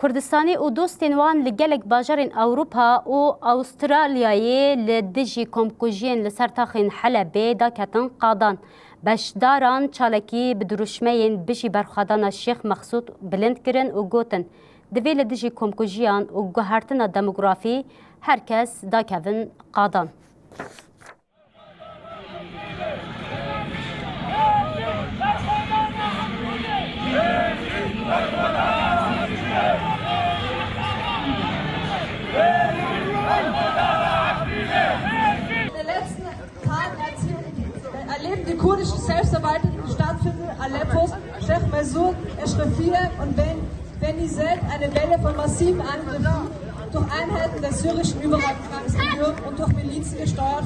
کردستانی و دوستین وان لگلک باجرین اوروپا و استرالیای لدجی کمکوژین لسر تاخین حلبه دا کتن قادان بشداران چالکی بدروشمین بشی برخوادان الشيخ مقصود بلند کرن و گوتن دوی لدجی کمکوژیان و گوهرتن دموگرافی هرکس دا کتن قادان. Erleben die kurdischen selbstverwalteten Stadtviertel Aleppos, Sheikh Massoud, Eschrefia und Beni Zed eine Welle von massiven Angriffen durch Einheiten der syrischen Übergangsregierung und durch Milizen gesteuert.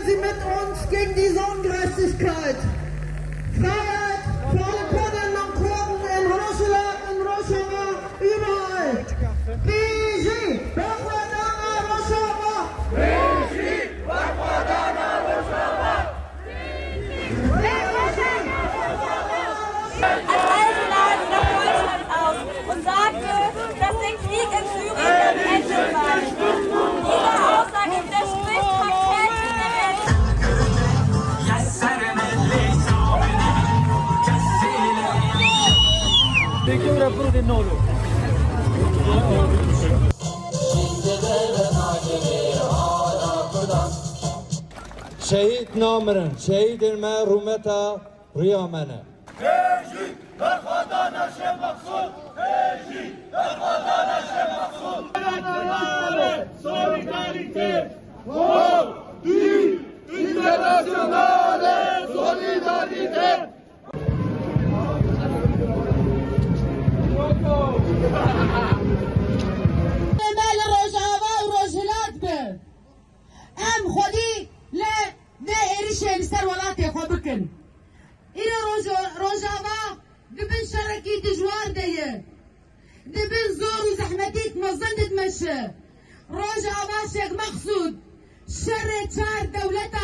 Sie mit uns gegen diese Ungerechtigkeit. Freiheit für alle Kurdinnen und Kurden in Rojava, in Rojava, überall. Biji, Barkhadana, Rojava. Biji, Barkhadana, Rojava. Als Reiseladen nach Deutschland aus und sagte, dass der Krieg in Syrien beendet war. Diese Aussage widerspricht komplett der شهید نامرن شهید ما رومتا ریامنه بيجي برخدان الشيخ مقصود بيجي برخدان الشيخ مقصود solidarité pour du internationale solidarité مال روجاوا و روجلات به ام خودی لا نه ایریشه لسر ولاتی خو بکن اینا روجاوا دبن شرکی دجوار دیه دبن زور و زحمتیک مزند مشه روجاوا شیخ مقصود شر چار دولت